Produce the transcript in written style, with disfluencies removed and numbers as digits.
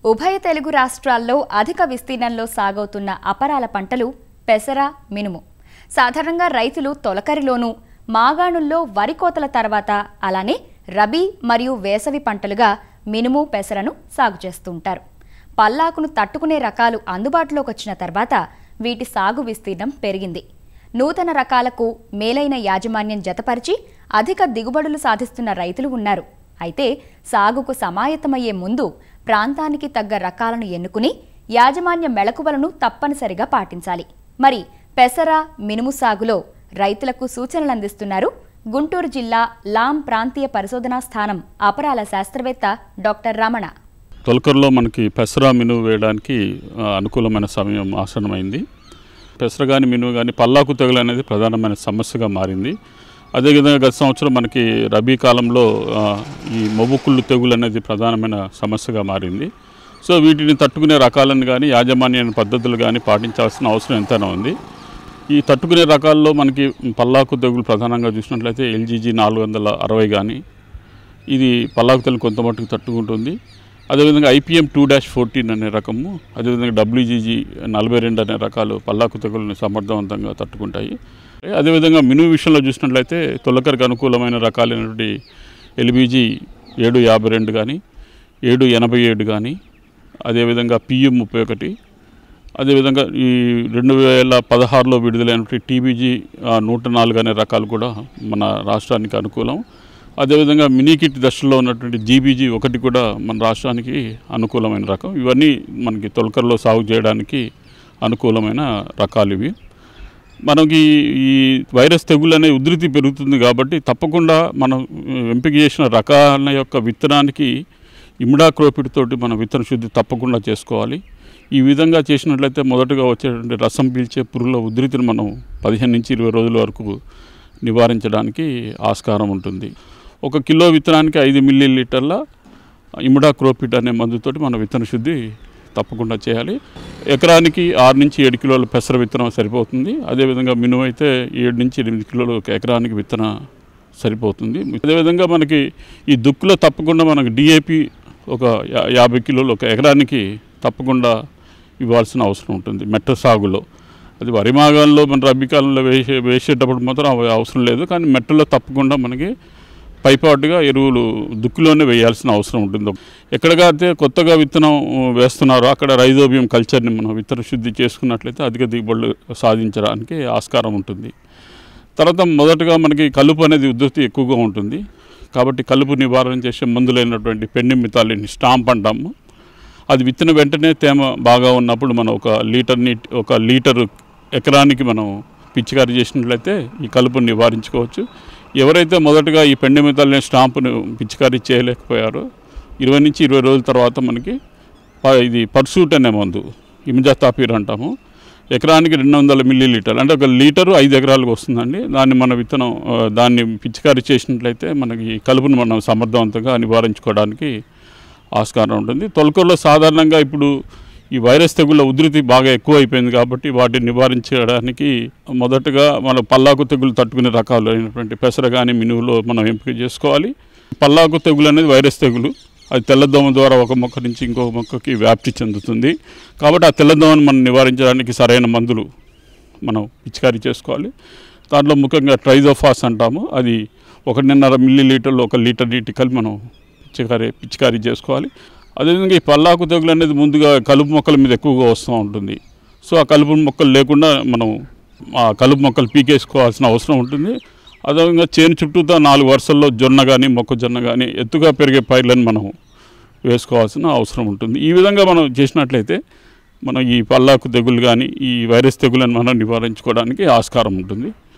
ఉభయ తెలుగు రాష్ట్రాల్లో అధిక విస్తీర్ణంలో సాగవుతున్న అపరాల పంటలు పెసర, మినుము. సాధారణంగా రైతులు తొలకరిలోనూ, మాగాణుల్లో వరి కోతల తర్వాత అలానే రబీ మరియు వేసవి పంటలుగా మినుము, పెసరను సాగు చేస్తుంటారు. పల్లాకును తట్టుకునే రకాలు అందుబాటులోకి వచ్చిన తర్వాత వీటి సాగు విస్తీర్ణం పెరిగింది. నూతన రకాలకు మేలైన యాజమాన్యం జతపరిచి అధిక దిగుబడులు సాధిస్తున్న రైతులు ఉన్నారు. అయితే సాగుకు సమాయత్తమయ్యే ముందు ప్రాంతానికి తగ్గ రకాలను ఎన్నుకుని యాజమాన్య మెళకువలను తప్పనిసరిగా పాటించాలి. మరి పెసర, మినుము సాగులో రైతులకు సూచనలు అందిస్తున్నారు గుంటూరు జిల్లా లాం ప్రాంతీయ పరిశోధనా స్థానం అపరాల శాస్త్రవేత్త డాక్టర్ రమణ. తొలకరలో మనకి పెసర, మినుము వేయడానికి అనుకూలమైన సమయం ఆసన్నమైంది. పెసర కానీ మినుము కానీ పల్లాకు తెగులు అనేది ప్రధానమైన సమస్యగా మారింది. అదేవిధంగా గత సంవత్సరం మనకి రబీ కాలంలో ఈ మొవ్వుకుళ్ళు తెగులు అనేది ప్రధానమైన సమస్యగా మారింది. సో వీటిని తట్టుకునే రకాలను కానీ యాజమాన్య పద్ధతులు కానీ పాటించాల్సిన అవసరం ఎంతైనా ఉంది. ఈ తట్టుకునే రకాల్లో మనకి పల్లాకు తెగులు ప్రధానంగా చూసినట్లయితే LGG 460 కానీ ఇది పల్లాకు తెగులు కొంత మట్టుకు తట్టుకుంటుంది. అదేవిధంగా IPM 2-14 అనే రకము, అదేవిధంగా WGG 42 అనే రకాలు పల్లాకు తెగులను సమర్థవంతంగా తట్టుకుంటాయి. అదేవిధంగా మినుము విషయంలో చూసినట్లయితే తొలకరికి అనుకూలమైన రకాలైనటువంటి LBG 752 కానీ 787 కానీ, అదేవిధంగా PM 31, అదేవిధంగా ఈ 2016లో విడుదలైనటువంటి TBG 104 అనే రకాలు కూడా మన రాష్ట్రానికి అనుకూలం. అదేవిధంగా మినీకిట్ దశలో ఉన్నటువంటి GBG 1 కూడా మన రాష్ట్రానికి అనుకూలమైన రకం. ఇవన్నీ మనకి తొలకరలో సాగు చేయడానికి అనుకూలమైన రకాలు ఇవి. మనకి ఈ వైరస్ తెగులు అనే ఉధృతి పెరుగుతుంది కాబట్టి తప్పకుండా మనం ఎంపిక చేసిన రకాల యొక్క విత్తనానికి ఇమిడాక్రోపిడ్ తోటి మనం విత్తన శుద్ధి తప్పకుండా చేసుకోవాలి. ఈ విధంగా చేసినట్లయితే మొదటగా వచ్చేటువంటి రసం పీల్చే పురుగుల ఉధృతిని మనం 15 నుంచి 20 రోజుల వరకు నివారించడానికి ఆస్కారం ఉంటుంది. 1 కిలో విత్తనానికి 5 మిల్లీలీటర్ల ఇమిడాక్రోపిడ్ అనే మందుతోటి మనం విత్తన శుద్ధి తప్పకుండా చేయాలి. ఎకరానికి 6 నుంచి 7 కిలోల పెసర విత్తనం సరిపోతుంది. అదేవిధంగా మినుము అయితే 7 నుంచి 8 కిలోలు ఒక ఎకరానికి విత్తన సరిపోతుంది. అదేవిధంగా మనకి ఈ దుక్కులో తప్పకుండా మనకి DAP ఒక 50 కిలోలు ఒక ఎకరానికి తప్పకుండా ఇవ్వాల్సిన అవసరం ఉంటుంది. మెట్ట సాగులో అది వరి మాగాల్లో మన రబీ కాలంలో వేసేటప్పుడు మాత్రం అవసరం లేదు, కానీ మెట్టలో తప్పకుండా మనకి పైపాటుగా ఎరువులు దుక్కులోనే వేయాల్సిన అవసరం ఉంటుంది. ఎక్కడైతే కొత్తగా విత్తనం వేస్తున్నారో అక్కడ రైజోబియం కల్చర్ని మనం విత్తన శుద్ధి చేసుకున్నట్లయితే అధిక దిగుబడులు సాధించడానికి ఆస్కారం ఉంటుంది. తర్వాత మొదటగా మనకి కలుపు అనేది ఉధృతి ఎక్కువగా ఉంటుంది కాబట్టి కలుపు నివారణ చేసే మందులైనటువంటి పెండిమిథాలిన్ స్టాంప్ అంటాము. అది విత్తన వెంటనే తేమ బాగా ఉన్నప్పుడు మనం 1 లీటరు ఎకరానికి మనం పిచికారీ చేసినట్లయితే ఈ కలుపుని నివారించుకోవచ్చు. ఎవరైతే మొదటగా ఈ పెండిమిథాలిన్ స్టాంపును పిచికారీ చేయలేకపోయారో 20 నుంచి 20 రోజుల తర్వాత మనకి ఇది పర్సూట్ అనే మందు ఇమిజాతాపిర్ అంటాము. ఎకరానికి 200 మిల్లీలీటర్లు అంటే 1 లీటరు 5 ఎకరాలకు వస్తుందండి. దాన్ని పిచికారీ చేసినట్లయితే మనకి ఈ కలుపును మనం సమర్థవంతంగా నివారించుకోవడానికి ఆస్కారం ఉంటుంది. తొలకరలో సాధారణంగా ఇప్పుడు ఈ వైరస్ తెగుళ్ళ ఉధృతి బాగా ఎక్కువ అయిపోయింది కాబట్టి వాటిని నివారించడానికి మొదటగా మన పల్లాకు తెగులు తట్టుకునే రకాలు అయినటువంటి పెసర కానీ మినువులో మనం ఎంపిక చేసుకోవాలి. పల్లాకు తెగులు అనేది వైరస్ తెగులు, అది తెల్లదోమ ద్వారా ఒక మొక్క నుంచి ఇంకొక మొక్కకి వ్యాప్తి చెందుతుంది కాబట్టి ఆ తెల్లదోమను మనం నివారించడానికి సరైన మందులు మనం పిచికారీ చేసుకోవాలి. దాంట్లో ముఖ్యంగా ట్రైజోఫాస్ అంటాము, అది 1.5 మిల్లీలీటర్లు 1 లీటర్ నీటి కలిపి మనం పిచికారీ చేసుకోవాలి. అదేవిధంగా ఈ పల్లాకు తెగులు అనేది ముందుగా కలుపు మొక్కల మీద ఎక్కువగా వస్తూ ఉంటుంది. సో ఆ కలుపు మొక్కలు లేకుండా మనం ఆ కలుపు మొక్కలు పీకేసుకోవాల్సిన అవసరం ఉంటుంది. అదేవిధంగా చేను చుట్టూతో 4 వరుసల్లో జొన్న కానీ మొక్కజొన్న కానీ ఎత్తుగా పెరిగే పైర్లను మనం వేసుకోవాల్సిన అవసరం ఉంటుంది. ఈ విధంగా మనం చేసినట్లయితే మనం ఈ పల్లాకు తెగులు కానీ ఈ వైరస్ తెగులను మనం నివారించుకోవడానికి ఆస్కారం ఉంటుంది.